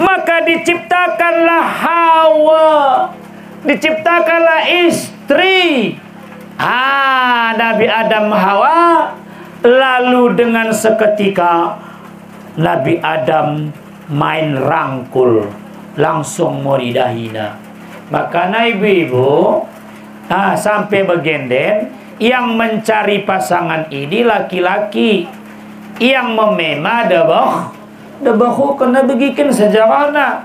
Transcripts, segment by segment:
Maka diciptakanlah Hawa, diciptakanlah istri Nabi Adam Hawa. Lalu dengan seketika Nabi Adam main rangkul, langsung meridahina. Maka ibu-ibu sampai begenden, yang mencari pasangan ini laki-laki, yang memema debahu kena begikan sejarahna.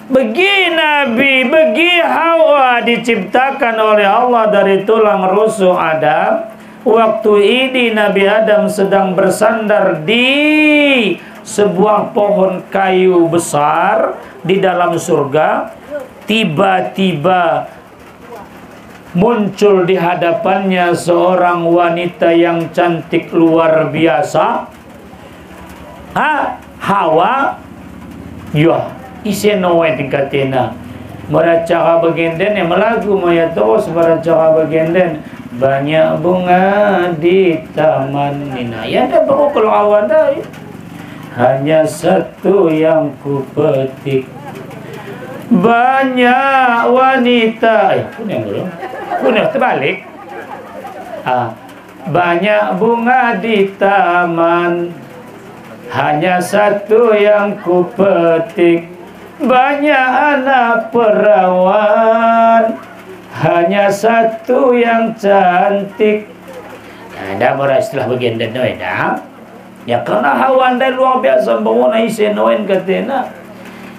Begi Nabi, begi Hawa diciptakan oleh Allah dari tulang rusuk Adam. Waktu ini Nabi Adam sedang bersandar di sebuah pohon kayu besar di dalam surga. Tiba-tiba muncul di hadapannya seorang wanita yang cantik luar biasa. Hawa, ya, isenowen tingkatena. Meracara begenden yang melagu maya terus meracara begenden. Banyak bunga di taman nina. Ya dah baru kalau awan dah. Hanya satu yang ku petik. Banyak wanita. Punya belum? Punya terbalik. Banyak bunga di taman. Hanya satu yang ku petik. Banyak anak perawan, hanya satu yang cantik. Ada murah istilah bagian dan dah. Ya karena Hawa anda luar biasa bangun isenoen katena.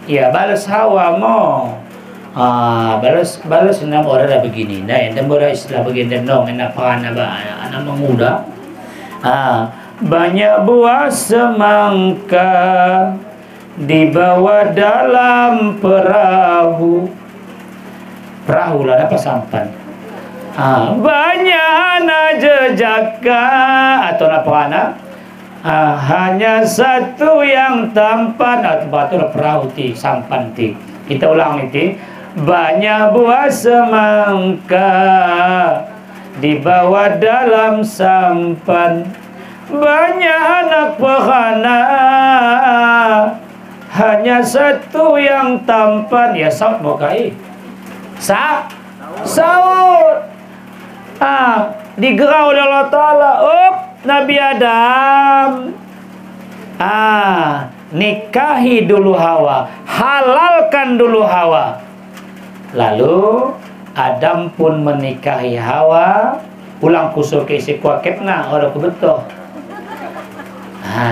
Ya balas Hawa mo. Balas enam orang dah begini. Nah, yang murah istilah bagian dan dong enak anak muda. Banyak buah semangka dibawa dalam perahu. Perahu lah apa sampan. Banyak anak jejaka atau apa anak. Hanya satu yang tampan atau batu perahu ti sampan ti. Kita ulang itu. Banyak buah semangka dibawa dalam sampan. Banyak anak pehana, hanya satu yang tampan. Ya saud mau kai saud digerau oleh Allah Ta'ala. Nabi Adam nikahi dulu Hawa, halalkan dulu Hawa. Lalu Adam pun menikahi Hawa. Pulang kusuk ke si kuaketna orang kebetul.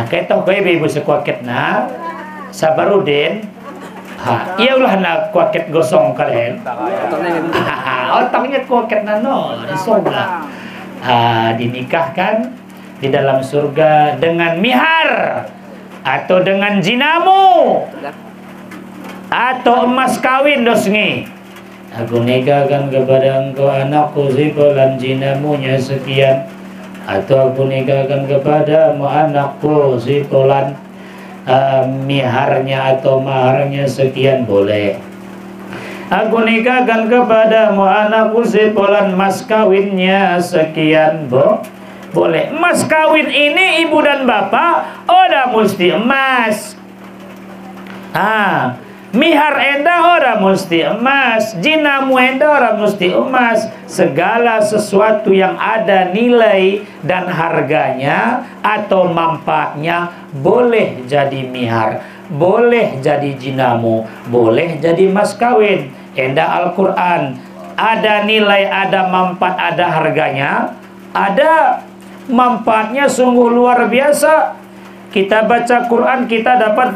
Kita kau ibu sekuaketna Sabarudin. Iya ulah nak kuaket gosong kalian. Otaknya kuaketna no disoblah. Dinikahkan di dalam surga dengan mihar atau dengan jinamu atau emas kawin dosngi. Aku nikahkan kepada engkau anakku zipolan jinamunya sekian, atau aku nikahkan kepadamu anakku zipolan miharnya atau maharnya sekian, boleh. Aku nikahkan kepadamu anakku zipolan mas kawinnya sekian, boleh. Mas kawin ini ibu dan bapak udah mesti emas. Mihar enda ora mesti emas, jinamu enda ora mesti emas. Segala sesuatu yang ada nilai dan harganya atau manfaatnya boleh jadi mihar, boleh jadi jinamu, boleh jadi mas kawin. Enda Al-Quran ada nilai, ada manfaat, ada harganya, ada manfaatnya sungguh luar biasa. Kita baca Quran kita dapat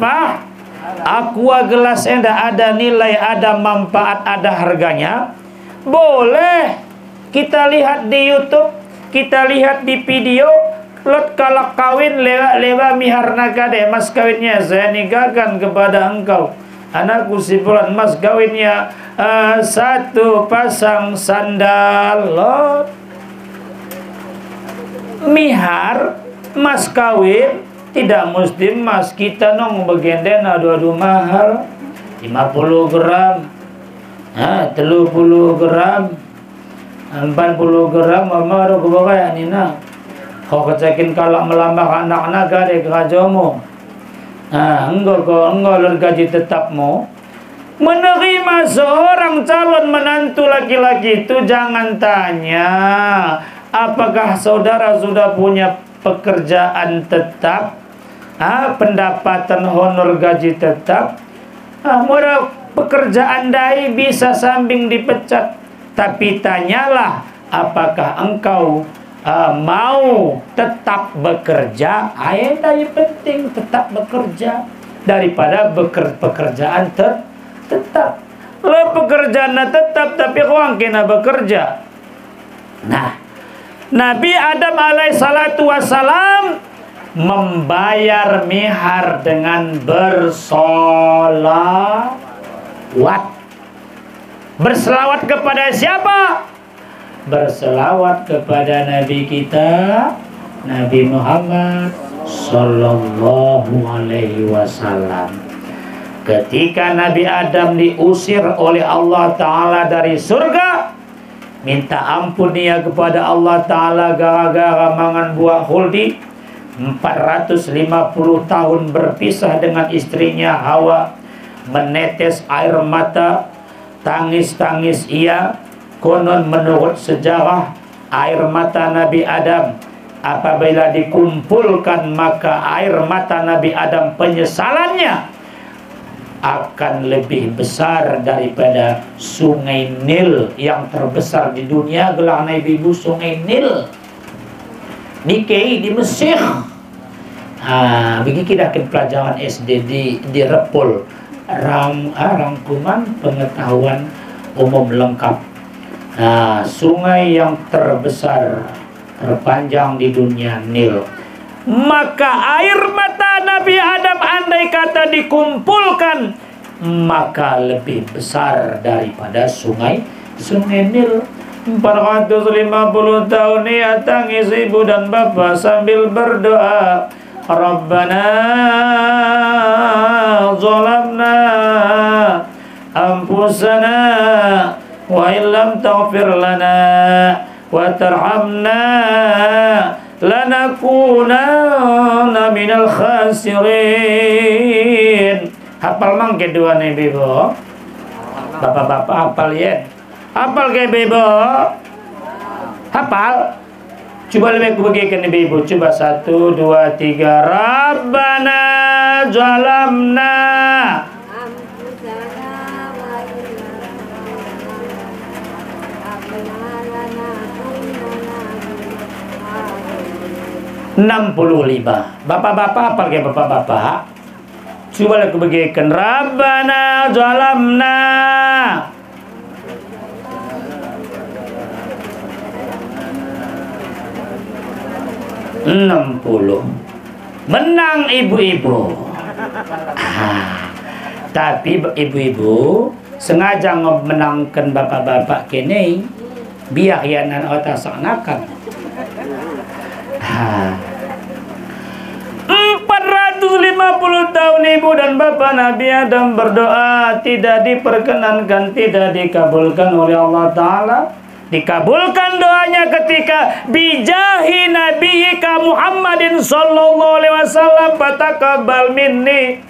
aqua gelas enda ada nilai, ada manfaat, ada harganya. Boleh kita lihat di YouTube, kita lihat di video. Lot kalau kawin lewa mihar nagade, mas kawinnya saya nikahkan kepada engkau anakku si bulan, mas kawinnya satu pasang sandal. Lot mihar mas kawin tidak mesti emas. Kita nong begenden adu-adu mahal 50 gram 30 gram 40 gram mama ro kebawa nina kau kecakin kalau melambah anak-anak gade kerajomo Enggak gaji tetapmu. Menerima seorang calon menantu laki-laki itu jangan tanya apakah saudara sudah punya pekerjaan tetap, pendapatan honor gaji tetap. Mudah pekerjaan dai bisa sambing dipecat, tapi tanyalah apakah engkau mau tetap bekerja. Dai penting tetap bekerja daripada pekerjaan tetap. Lo pekerjaan tetap tapi orang kena bekerja. Nah, Nabi Adam alaihissalatu wassalam membayar mihar dengan bersolawat. Berselawat kepada siapa? Berselawat kepada Nabi kita, Nabi Muhammad sallallahu alaihi wasallam. Ketika Nabi Adam diusir oleh Allah Ta'ala dari surga, minta ampun dia kepada Allah Ta'ala gara-gara mangan buah khuldi, 450 tahun berpisah dengan istrinya Hawa, menetes air mata, tangis-tangis ia. Konon menurut sejarah, air mata Nabi Adam apabila dikumpulkan, maka air mata Nabi Adam penyesalannya akan lebih besar daripada sungai Nil yang terbesar di dunia. Gelar Nabi Ibu sungai Nil di Mesir. Begini kita ke pelajaran SD di Repol, rangkuman pengetahuan umum lengkap. Sungai yang terbesar terpanjang di dunia, Nil. Maka air mata Nabi Adam andai kata dikumpulkan, maka lebih besar daripada sungai Nil. 450 tahun ia tangis ibu dan bapa sambil berdoa, Rabbana zalamna anfusana wa illam taghfir lana wa tarhamna lanakunanna minal khasirin. Hafal mang kedua nih Bebo? Bapak-bapak hafal ya? Hafal ke Bebo? Hafal? Coba lebih aku bagikan nih Bebo. Coba 1, 2, 3. Rabbana zalamna 65. Bapak-bapak apa kayak bapak-bapak? Coba aku bagikan. Rabbana zalamna 60. Menang ibu-ibu. Tapi ibu-ibu sengaja menangkan bapak-bapak kene biar yanan otak sanakan. 450 tahun ibu dan bapak Nabi Adam berdoa, tidak diperkenankan, tidak dikabulkan oleh Allah Ta'ala. Dikabulkan doanya ketika bijahi nabiyika Muhammadin sallallahu alaihi wasallam, fataqabbal minni.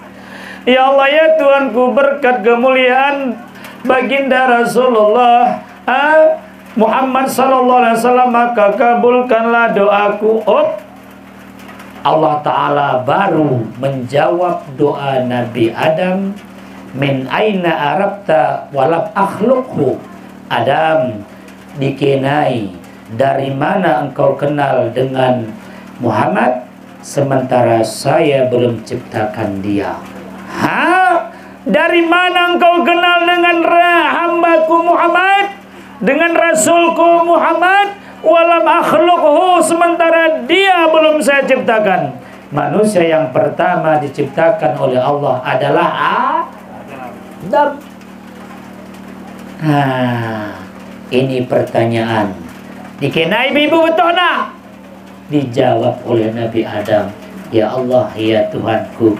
Ya Allah ya Tuhanku, berkat kemuliaan baginda Rasulullah Muhammad sallallahu alaihi wasallam, maka kabulkanlah doaku. Allah Ta'ala baru menjawab doa Nabi Adam, min aina arabta walam akhluqhu. Adam, dikenai, dari mana engkau kenal dengan Muhammad sementara saya belum ciptakan dia? Dari mana engkau kenal dengan hambaku Muhammad, dengan rasulku Muhammad, walam akhluqhu, sementara dia belum saya ciptakan? Manusia yang pertama diciptakan oleh Allah adalah Adam. Ini pertanyaan dikenai ibu betul nak? Dijawab oleh Nabi Adam, ya Allah ya Tuhanku,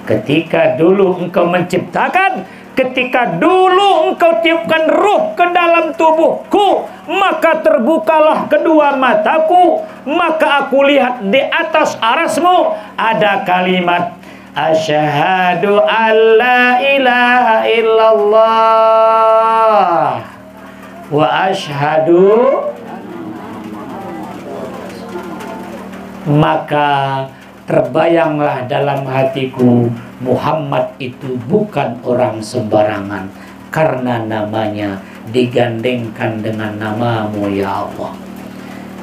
ketika dulu engkau menciptakan, ketika dulu engkau tiupkan ruh ke dalam tubuhku, maka terbukalah kedua mataku, maka aku lihat di atas arasmu ada kalimat Asyhadu an la ilaha illallah wa asyhadu, maka terbayanglah dalam hatiku Muhammad itu bukan orang sembarangan, karena namanya digandengkan dengan namamu ya Allah.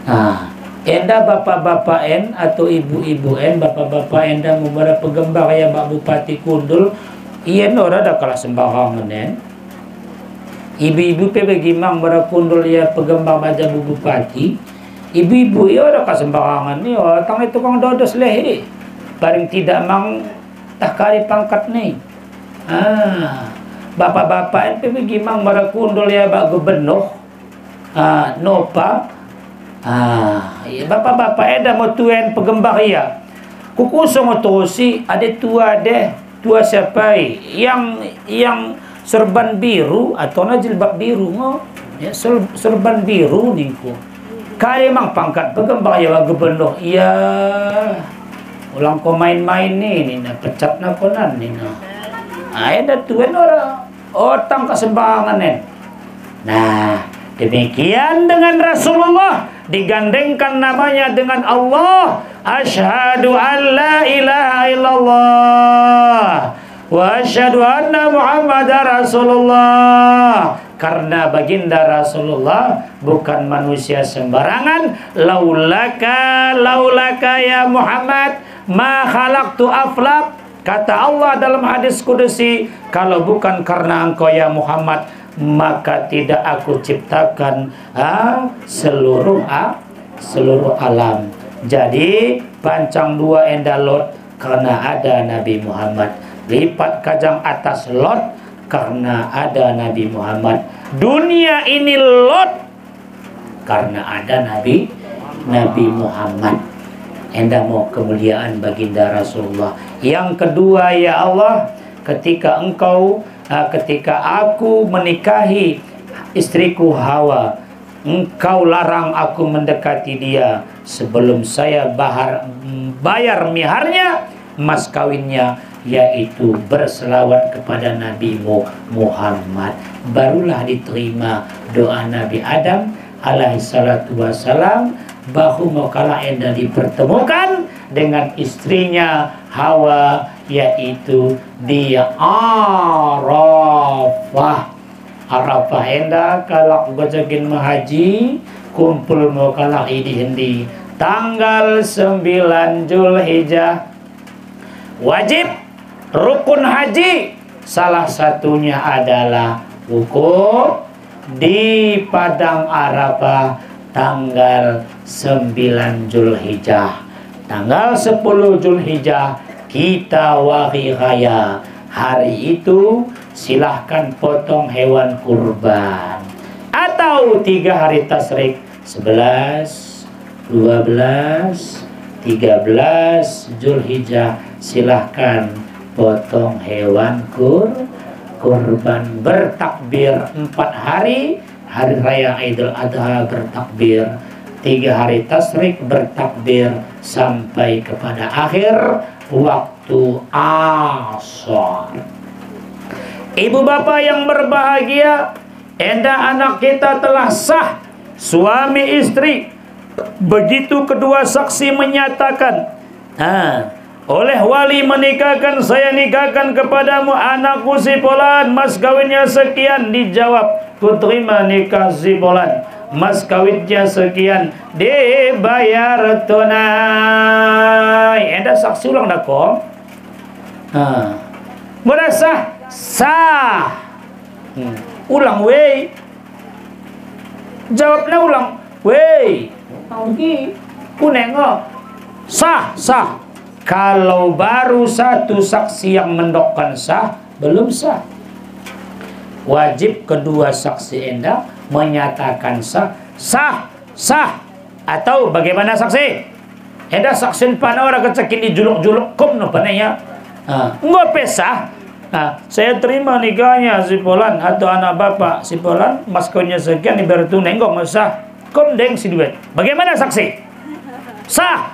Nah, enda bapak-bapak en atau ibu-ibu en, bapak-bapak enda membara pegembar ya Pak Bupati Kundul, iya ora ada kalah sembarangan en. Ibu-ibu pe begimang bara Kundul ya pegembar baja Bu Bupati, ibu-ibu ya ora kalah sembarangan ni, tang itu kang dodos lehe. Paling tidak mang tak kali pangkat nih. Bapak-bapak en pe begimang bara Kundul ya Pak Gubernur. Nopa. Bapak-bapak ada mau tuen pegembar ya. Kukusong otosi ada tua siapa yang serban biru atau jilbab biru ngo ya, serban biru ningku. Kali mang pangkat pegembar ya Gubernur. Iya. Ulang ko main-main nih na pecat na konan nih no. Ada tuen ora otang kesembangan nen. Nah, demikian dengan Rasulullah, digandengkan namanya dengan Allah. Asyhadu an la ilaha illallah wa asyhadu anna Muhammadar Rasulullah. Karena baginda Rasulullah bukan manusia sembarangan. Laulaka ya Muhammad ma khalaqtu aflak. Kata Allah dalam hadis kudusi, kalau bukan karena engkau ya Muhammad, maka tidak aku ciptakan seluruh alam. Jadi pancang dua endalot karena ada Nabi Muhammad, lipat kajang atas lot karena ada Nabi Muhammad, dunia ini lot karena ada Nabi Muhammad. Enda mau kemuliaan baginda Rasulullah. Yang kedua ya Allah, ketika aku menikahi istriku Hawa, engkau larang aku mendekati dia sebelum saya bayar miharnya, mas kawinnya, yaitu berselawat kepada Nabi Muhammad. Barulah diterima doa Nabi Adam alaihi salatu wassalam, bahu mokala enda dipertemukan dengan istrinya Hawa, yaitu di Arafah. Arafah enda kalak gojakin mahaji kumpul mau kalak idi hendi tanggal 9 Zulhijjah. Wajib rukun haji salah satunya adalah wukuf di padang Arafah tanggal 9 Zulhijjah. Tanggal 10 Zulhijjah kita wari raya. Hari itu silahkan potong hewan kurban. Atau 3 hari tasyrik, 11, 12, 13 Zulhijjah, silahkan potong hewan kurban. Bertakbir 4 hari, hari raya Idul Adha bertakbir, 3 hari tasyrik bertakbir, sampai kepada akhir waktu asar. Ibu bapak yang berbahagia, enda anak kita telah sah suami istri. Begitu kedua saksi menyatakan, oleh wali menikahkan, saya nikahkan kepadamu anakku si Polan, mas kawinnya sekian. Dijawab, ku terima nikah si Polan, mas kawinnya sekian, dibayar tunai. Enda saksi ulang dah kok. Merasa sah. Ulang wey. Jawabnya ulang wey. Lagi ku nengok sah. Kalau baru satu saksi yang mendokkan sah, belum sah. Wajib kedua saksi enda menyatakan sah. Atau bagaimana saksi? Enda saksi pana orang kecekin di juluk-juluk kum no pananya. Nggak pesah. Saya terima nikahnya si Polan atau anak bapak si Polan, mas kawinnya sekian dibayar tunai, nggak sah. Kom deng si duit. Bagaimana saksi? Sah.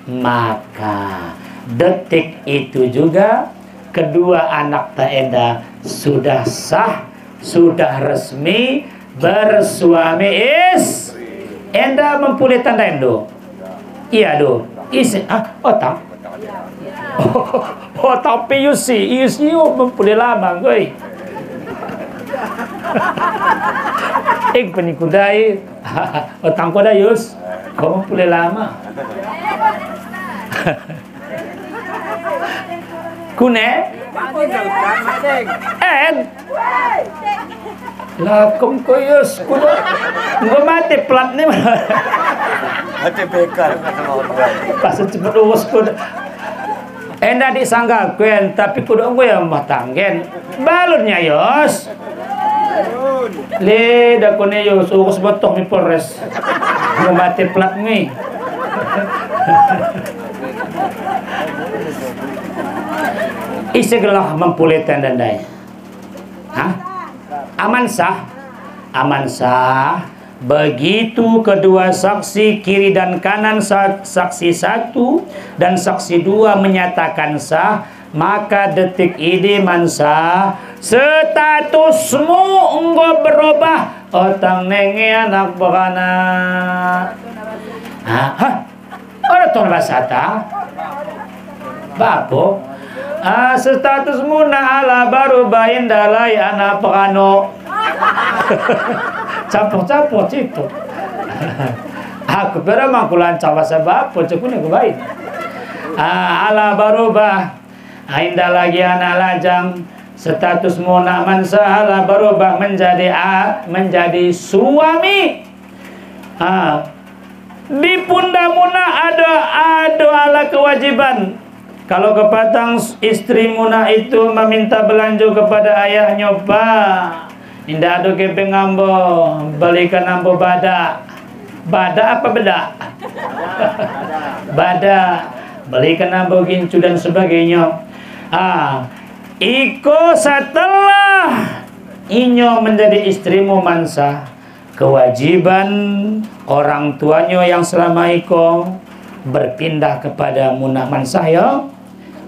Maka detik itu juga kedua anak ta enda sudah sah, sudah resmi bersuami enda mempulih tanda endo. Iya do. Otang. Tapi Yusi mempulih lama gue. Penikudai otang koda Yus. Kau mempulih lama. Kune? Lakum koyos kuda nggak mati plat nih mati bekal pas cepet urus kuda enda disangka kuen tapi kuda gue yang matanggen balurnya Yos le dakone Yos urus botok mi Polres nggak mati plat nih Isegelah mempulihkan dandai. Aman sah. Begitu kedua saksi kiri dan kanan saksi 1 dan saksi 2 menyatakan sah, maka detik ini mansah statusmu engkau berubah. Otang nenge anak beranak. Ada tuan basata. Bapo. Statusmu ala baru bayin dalai anak perano. Campur-campur itu. Aku pernah mangkulan cawa sebab pocoknya aku baik. Ala baru bah. Indah lagi anak lajang. Statusmu nak mansa ala baru bah menjadi suami. Di pundamuna ada ala kewajiban. Kalau kepatang istri muna itu meminta belanja kepada ayahnya, Pak, indah ada kepeng ambo, belikan ambo bada apa beda? Bada, belikan ambo gincu dan sebagainya. Iko setelah inyo menjadi istrimu mansa, kewajiban orang tuanya yang selama iko berpindah kepada munah mansah ya.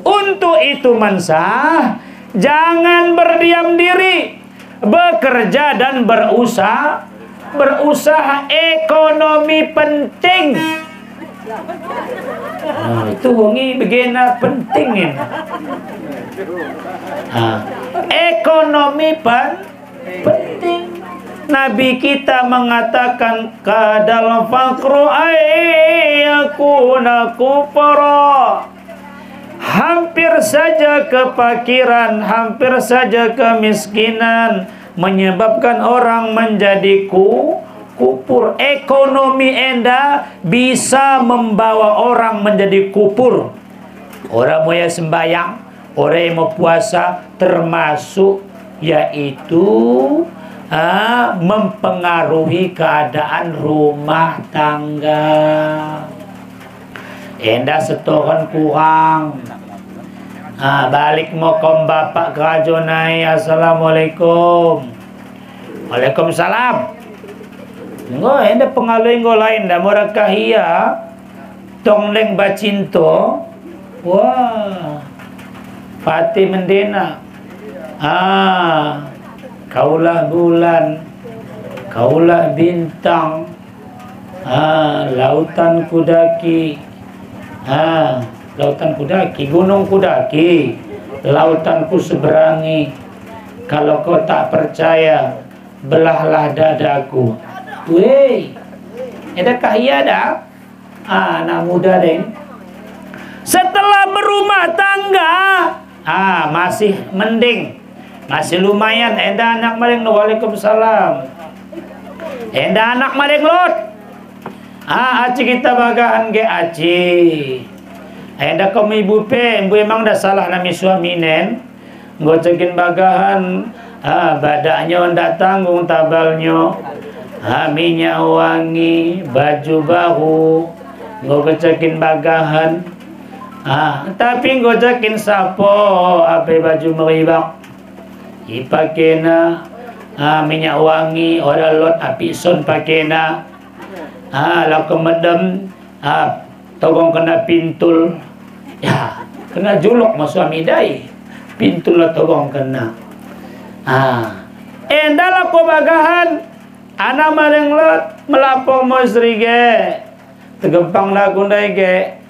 Untuk itu mansah jangan berdiam diri, bekerja dan berusaha ekonomi penting. Itu hongi begina pentingin. Ekonomi penting. Nabi kita mengatakan kadal faqru ayyakuna kufara. Hampir saja kefakiran, hampir saja kemiskinan menyebabkan orang menjadi kupur. Ekonomi enda bisa membawa orang menjadi kupur. Orang mau sembahyang, orang yang mau puasa, termasuk yaitu mempengaruhi keadaan rumah tangga. Enda setoran kurang. Balik mau kom bapak kerajonai. Assalamualaikum. Waalaikumsalam. Ngo enda pengaluin ngo lain dah murakahia tongleng bacinto. Wah. Pati mendena. Kaulah bulan, kaulah bintang, lautan kudaki, lautan kudaki, gunung kudaki, lautanku seberangi. Kalau kau tak percaya, belahlah dadaku. Weh, adakah iya dah? Anak muda deh. Setelah berumah tangga, masih mending. Masih lumayan, enda anak maling waalaikumsalam. Enda anak maling lot. Aci kita bagahan ge aci. Enda kamu ibu emang dah salah nami suami nen. Ngocekin bagahan, badaknya ndak tanggung tabalnya. Minyak wangi, baju baru. Ngocekin bagahan. Tapi ngocekin sapo, apa baju meribak. Ipakena minyak wangi orang lot api son pakena laku medem togong kena pintul ya kena julok mas suami dai pintu lah tolong kena endalah ko bagahan anak mareng lot melapor mo istri ge tegempang lagu dai ge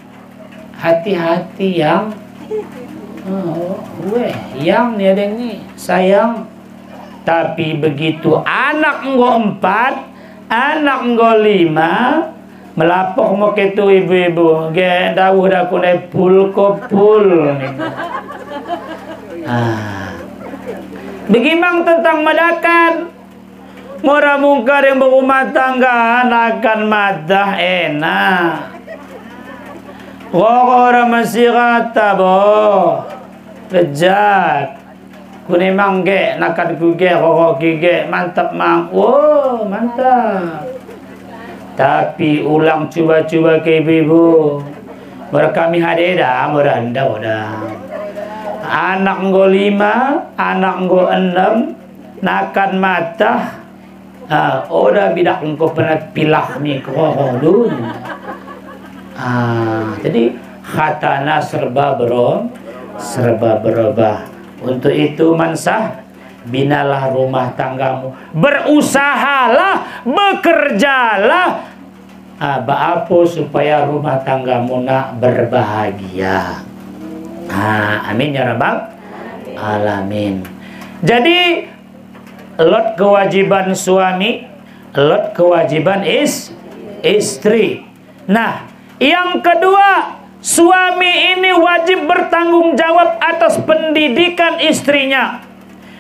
hati-hati yang yang nih ada nih sayang. Tapi begitu anak enggo 4, anak enggo 5 melapor mo ketu ibu-ibu ge dawuh dah kunai pul kopul begimang tentang madakan murah mungkar yang berumah tangga akan madah enak orang masih kata boh lejat kuni mangge nakan kuge koko kige mantap mang wow mantap. Tapi ulang coba-coba ke ibu-ibu berkami hadeda meranda udah anak nggo 5 anak nggo 6 nakan mata udah bidak engkau pernah pilah nih koko dulu jadi khatana serba berubah. Untuk itu mansah binalah rumah tanggamu, berusahalah, bekerjalah apa supaya rumah tanggamu nak berbahagia. Amin ya rabbal alamin. Jadi lot kewajiban suami, lot kewajiban istri. Nah, yang kedua, suami ini wajib bertanggung jawab atas pendidikan istrinya.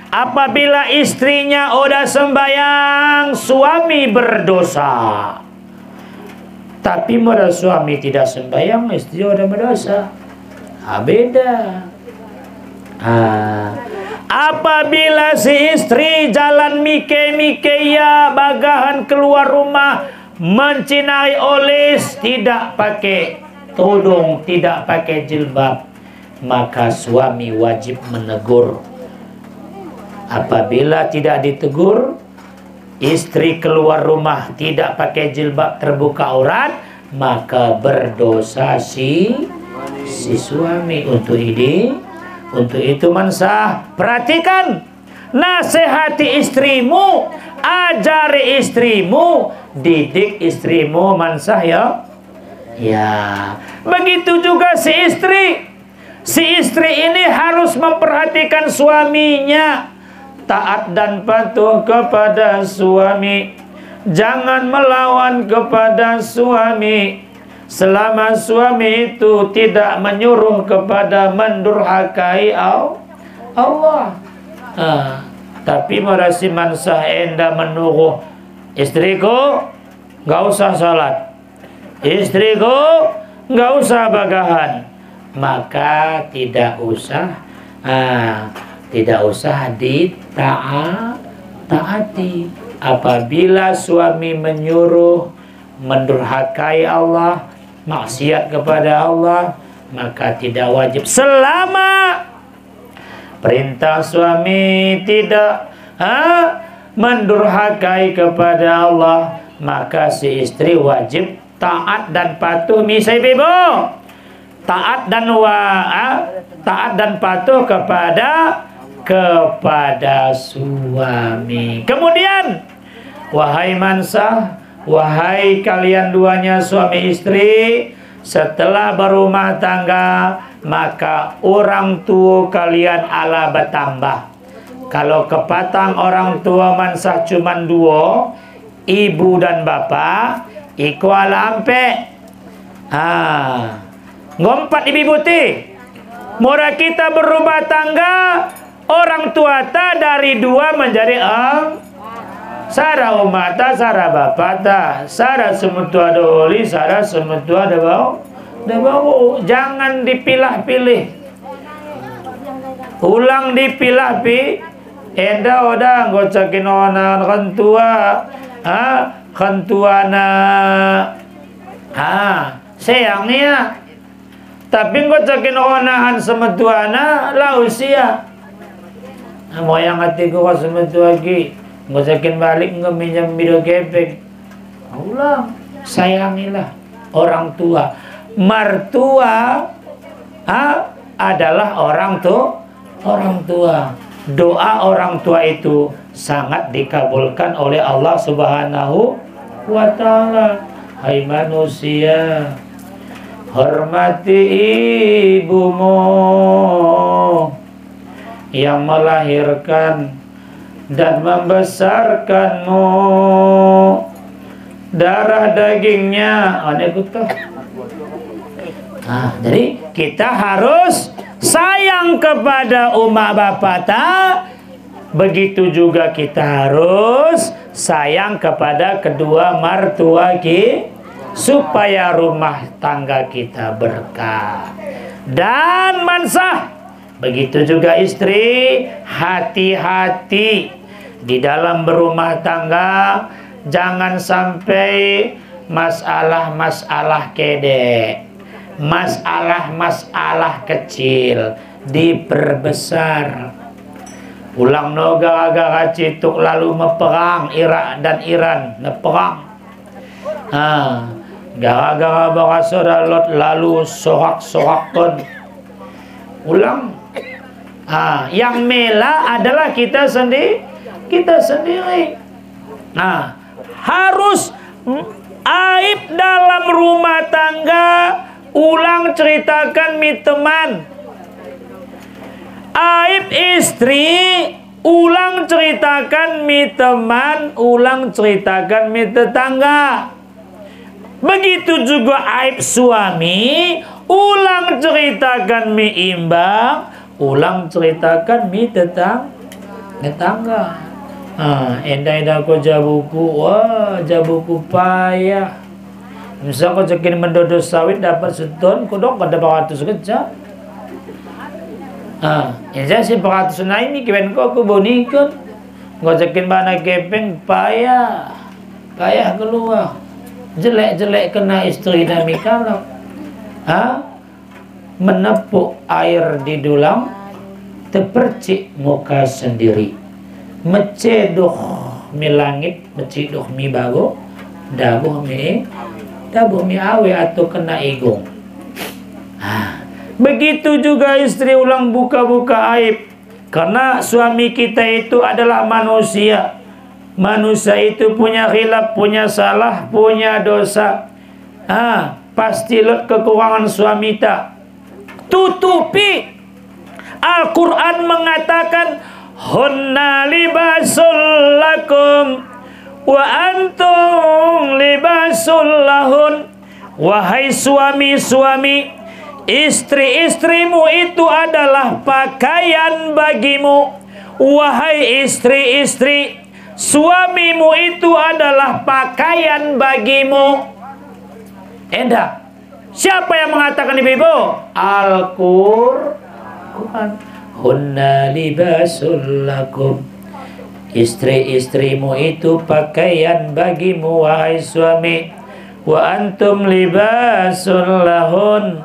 Apabila istrinya udah sembahyang, suami berdosa. Tapi modal suami tidak sembahyang, istri udah berdosa. Beda. Apabila si istri jalan mike-mike ya bagahan keluar rumah mencinai oles, tidak pakai tudung, tidak pakai jilbab, maka suami wajib menegur. Apabila tidak ditegur, istri keluar rumah tidak pakai jilbab terbuka aurat, maka berdosa si suami. Untuk itu mansah, perhatikan, nasihati istrimu, ajari istrimu, didik istrimu mansah ya. Ya, begitu juga si istri. Si istri ini harus memperhatikan suaminya, taat dan patuh kepada suami, jangan melawan kepada suami selama suami itu tidak menyuruh kepada mendurhakai Allah. Tapi merasi mansah enda menuruh istriku nggak usah salat, istriku nggak usah bagahan, maka tidak usah ditaati. Apabila suami menyuruh mendurhakai Allah, maksiat kepada Allah, maka tidak wajib. Selama perintah suami tidak mendurhakai kepada Allah, maka si istri wajib taat dan patuh. Misai bebo, taat dan patuh kepada suami. Kemudian, wahai mansah, wahai kalian duanya suami istri, setelah berumah tangga, maka orang tua kalian ala bertambah. Kalau kepatang orang tua mansah cuman 2, ibu dan bapak, iku ala ampe. Ngompat ibu ti. Murah kita berumah tangga, orang tua ta dari 2 menjadi sara umata, sara bapata, sara semutua doli, sara semutua da bau. Jangan dipilah-pilih. Ulang dipilah-pilih. Enda oda ngocakin onan kentua, kentuana, sayangnya. Tapi ngocakin onahan semutuana lah usia. Moyang hatiku kau semutua lagi. Ngocakin balik ngeminjam video gepek. Allah, sayangilah orang tua. Mertua adalah orang tua. Doa orang tua itu sangat dikabulkan oleh Allah Subhanahu wa ta'ala. Hai manusia, hormati ibumu yang melahirkan dan membesarkanmu, darah dagingnya. Jadi kita harus sayang kepada umat bapak begitu juga kita harus sayang kepada kedua mertua kita, supaya rumah tangga kita berkah dan mansah. Begitu juga istri, hati-hati di dalam berumah tangga, jangan sampai masalah-masalah kedek, masalah-masalah kecil diperbesar. Ulang no gara-gara cituk lalu meperang Irak dan Iran, neperang. Gara-gara berasa lot lalu sorak-sorakon. Ulang. Yang mela adalah kita sendiri. Harus aib dalam rumah tangga, ulang ceritakan mi teman. Aib istri, ulang ceritakan mi teman, ulang ceritakan mi tetangga. Begitu juga aib suami, ulang ceritakan mi imbang, ulang ceritakan mi tetangga. Endah ko jabuku, wah jabuku payah. Misal kau cekin mendodo sawit dapat seton, kodok ada 400 kecap. Ini si 400 naik ni kian kau bonikun. Kau cekin bana kepeng payah keluar. Jelek-jelek kena istri dan mikalap. Menepuk air di dulang, terpercik muka sendiri. Meceduh mi langit, meceduh mi bago, dabuh mi awe atau kena igung. Begitu juga istri ulang buka-buka aib. Karena suami kita itu adalah manusia. Manusia itu punya khilaf, punya salah, punya dosa. Pasti lot kekurangan suami tak. Tutupi. Al-Quran mengatakan, hunna libasul lakum wa antum libasul lahun. Wahai suami-suami, istri-istrimu itu adalah pakaian bagimu. Wahai istri-istri, suamimu itu adalah pakaian bagimu. Endah. Siapa yang mengatakan ibu? Al-Quran. Hunna libasul lakum. Istri-istrimu itu pakaian bagimu, wahai suami. Wa antum libasul lahun.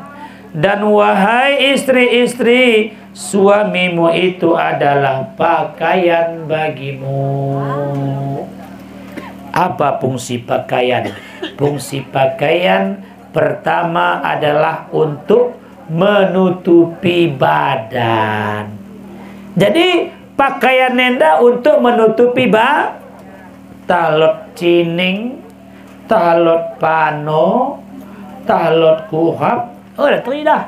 Dan wahai istri-istri, suamimu itu adalah pakaian bagimu. Apa fungsi pakaian? Fungsi pakaian pertama adalah untuk menutupi badan. Jadi pakaian nenda untuk menutupi talot cining, talot pano, talot kuhap. Tidak.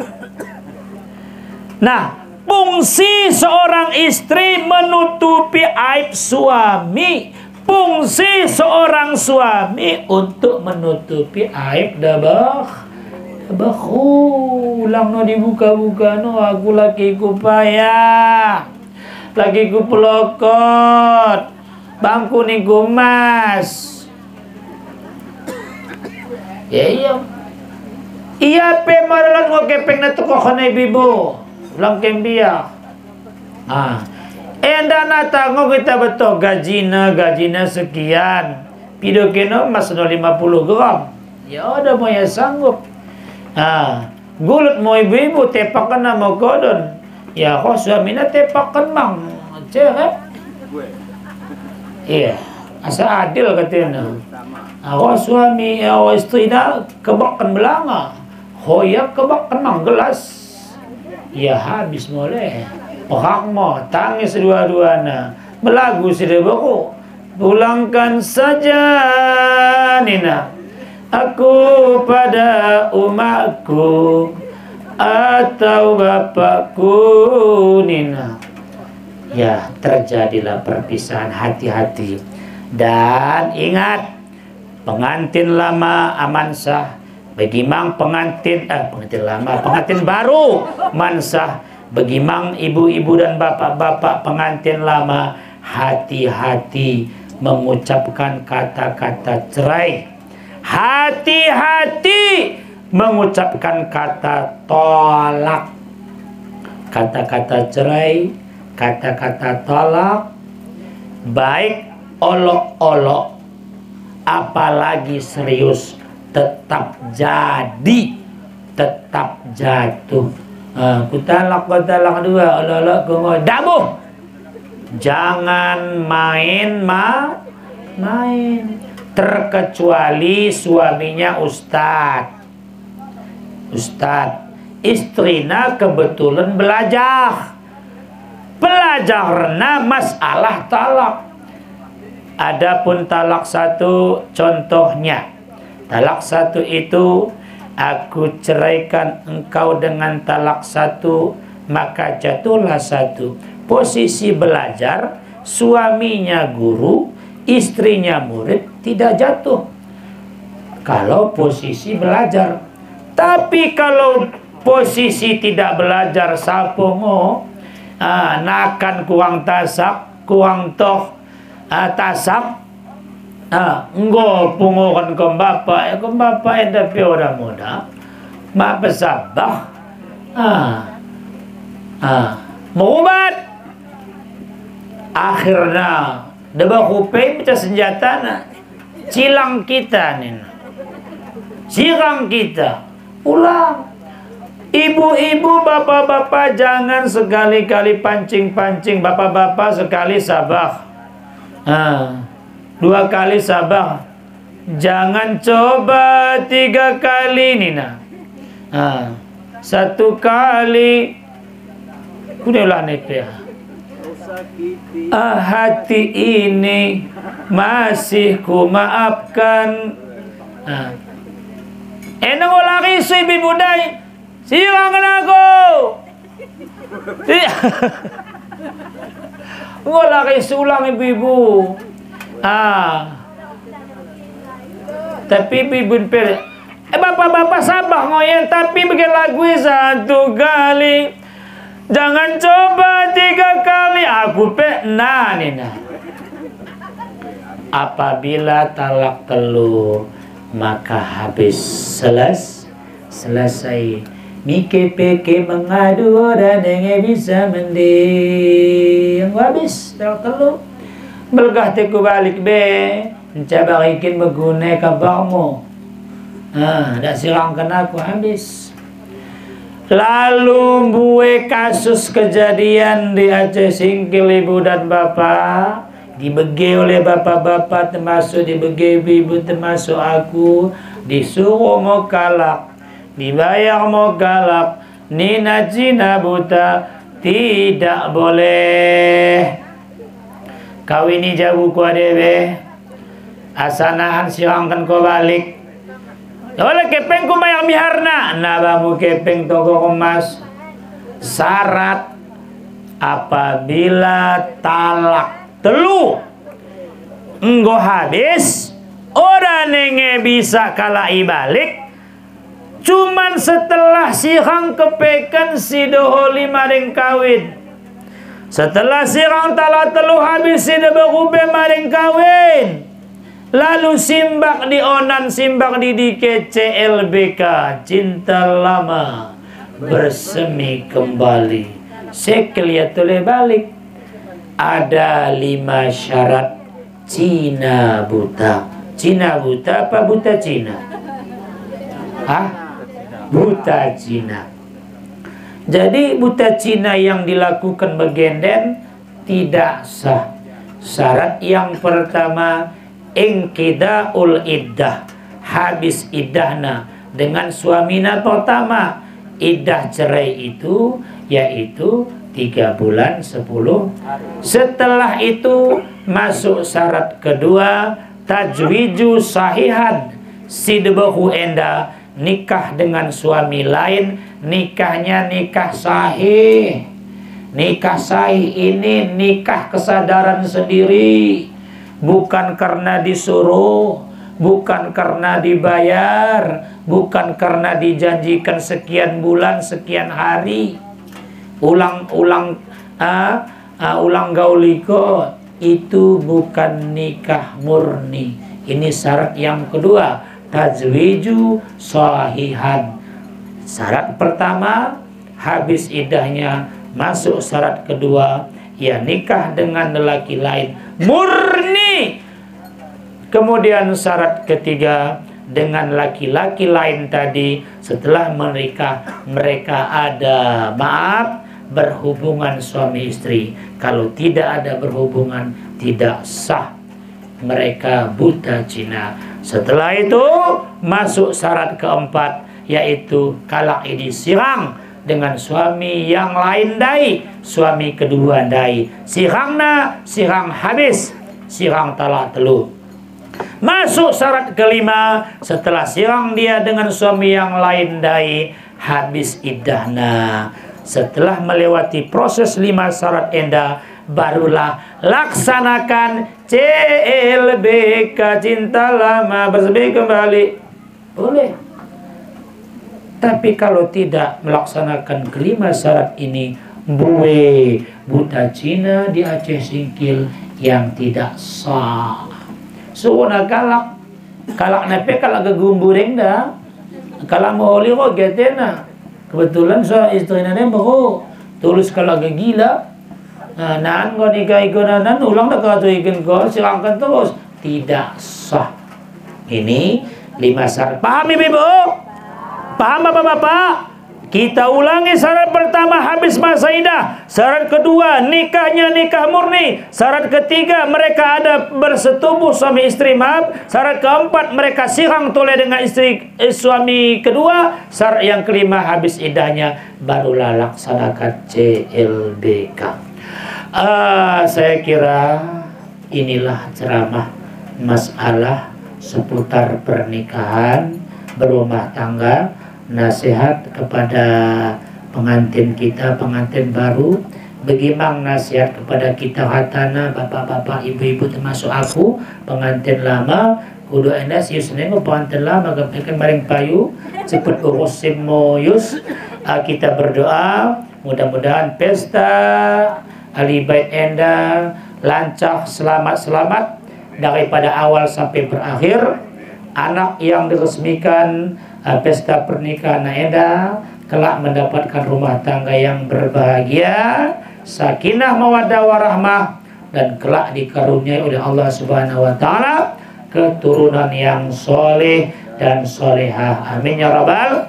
Nah, fungsi seorang istri menutupi aib suami. Fungsi seorang suami untuk menutupi aib ulang no dibuka-buka no, aku lakiku payah, lakiku pelokot, bangku ni gumas. Iya pe maralan ngo kepeng na tuko kanay bibo ulang kembia. Enda nata ngo kita betul gajina sekian, pido keno mas no 50 gram. Ya udah mau ya sanggup. Gulut mo ibu-ibu tepakan na mo kodon. Ya kok suami na tepakan mang cewek. Iya, asa adil katanya. Kok suami istri na kebakan belanga. Hoyak kebakan mang gelas. ya habis mulai. Orang mau tangis dua-duana, belagu sudah baku. Pulangkan saja Nina aku pada umatku atau bapakku Nina. Ya, terjadilah perpisahan, hati-hati. Dan ingat, pengantin lama aman sah. Bagi mang pengantin lama, pengantin baru mansah. Bagi mang ibu-ibu dan bapak-bapak pengantin lama, hati-hati mengucapkan kata-kata cerai. Hati-hati mengucapkan kata tolak. Kata-kata cerai, kata-kata tolak, baik olok-olok, apalagi serius, tetap jadi, tetap jatuh. Kutalak dua, olok-olok kungoi, dabuh. Jangan main. Terkecuali suaminya ustad, istrina kebetulan belajarna masalah talak. Adapun talak satu, contohnya talak satu itu, aku ceraikan engkau dengan talak satu, maka jatuhlah satu. Posisi belajar, suaminya guru, istrinya murid, tidak jatuh kalau posisi belajar. Tapi kalau posisi tidak belajar, sapongo, nakan kuang tasak, kuang toh tasak, enggo pungokan ke bapak tapi orang muda, mak pesabah, mengubat, akhirnya deba kuping pecah senjata cilang kita nih, sirang kita. Ulang, ibu-ibu, bapak-bapak, jangan sekali-kali pancing-pancing. Bapak-bapak sekali sabah, dua kali sabah, jangan coba tiga kali Nina. Satu kali udahlah nih. Hati ini masih ku maafkan. Enang laki si bibudai, sirangan aku. Laki sulang ibu-ibu. Tapi bibun per. Bapak-bapak sabar ngoyen, tapi bikin lagu satu kali. Jangan coba tiga kali. Aku Nina. Apabila talak telu, maka habis selesai. Mike peke mengadu orang yang bisa mending. Habis talak telu. Belgah teku balik be. Mencoba ikin mengguna kabarmu. Dak sirangkan aku habis. Lalu buat kasus kejadian di Aceh Singkil ibu dan bapak, dibegi oleh bapak-bapak termasuk dibegi ibu termasuk aku, disuruh mau kalak, dibayar mau galak, Nina Cina buta, tidak boleh. Kau ini jauh ku adewe, asanaan sirangkan kau balik. Oleh kepeng ku mayang miharna, nabamu kepeng toko emas. Syarat apabila talak telu enggo habis, orang nenge bisa kalai balik. Cuman setelah sirang kepekan si doholi maring kawin. Setelah sirang talak telu habis si berubah maring kawin. Lalu simbak di onan, simbak di CLBK, cinta lama bersemi kembali. Sekeliatule balik. Ada 5 syarat Cina buta. Cina buta apa buta Cina? Buta Cina. Jadi buta Cina yang dilakukan begenden tidak sah. Syarat yang pertama, ingkidaul iddah, habis iddahna dengan suamina pertama. Iddah cerai itu yaitu 3 bulan 10 hari. Setelah itu masuk syarat kedua, tajwiju sahihan, sidbahu enda, nikah dengan suami lain, nikahnya nikah sahih. Nikah sahih ini nikah kesadaran sendiri, bukan karena disuruh, bukan karena dibayar, bukan karena dijanjikan sekian bulan, sekian hari. Ulang gauliko itu bukan nikah murni. Ini syarat yang kedua, tajwiju sahihan. Syarat pertama habis iddahnya, masuk syarat kedua, ya nikah dengan lelaki lain murni. Kemudian syarat ketiga, dengan laki-laki lain tadi setelah menikah mereka ada berhubungan suami istri. Kalau tidak ada berhubungan, tidak sah, mereka buta zina. Setelah itu masuk syarat keempat, yaitu kalak ini sirang dengan suami yang lain dai, suami kedua dai. Sirangna sirang habis, sirang talak telu. Masuk syarat kelima, setelah sirang dia dengan suami yang lain dai, habis iddahna. Setelah melewati proses 5 syarat enda, barulah laksanakan CLBK, cinta lama bersemi kembali. Boleh. Tapi kalau tidak melaksanakan kelima syarat ini, buta Cina di Aceh Singkil yang tidak sah. Suuna kalak nape kalak gegumbureng dah. Kalak mau oli kok getena. Kebetulan so istrinya baru tulus kalak gila. Nan kau nikah ikonanan ulang dah kau ikan kau silangkan terus, tidak sah. Ini 5 syarat. Paham ibu? Paham bapak-bapak? Kita ulangi syarat pertama habis masa iddah. Syarat kedua nikahnya nikah murni. Syarat ketiga mereka ada bersetubuh suami istri, maaf. Syarat keempat mereka sirang toleh dengan suami kedua. Syarat yang kelima habis iddahnya, barulah laksanakan CLBK. Saya kira inilah ceramah masalah seputar pernikahan, berumah tangga. Nasihat kepada pengantin kita, pengantin baru. Bagaimana nasihat kepada kita hatana, bapak-bapak, ibu-ibu termasuk aku, pengantin lama. Kudu anda sius nengo pengantin lama gampaikan maring payu cepet urus simoyus. Kita berdoa mudah-mudahan pesta ahli bait enda lancar, selamat-selamat daripada awal sampai berakhir. Anak yang diresmikan pesta pernikahan enda kelak mendapatkan rumah tangga yang berbahagia, sakinah mawaddah warahmah, dan kelak dikaruniai oleh Allah Subhanahu wa taala keturunan yang soleh dan solehah. Amin ya rabbal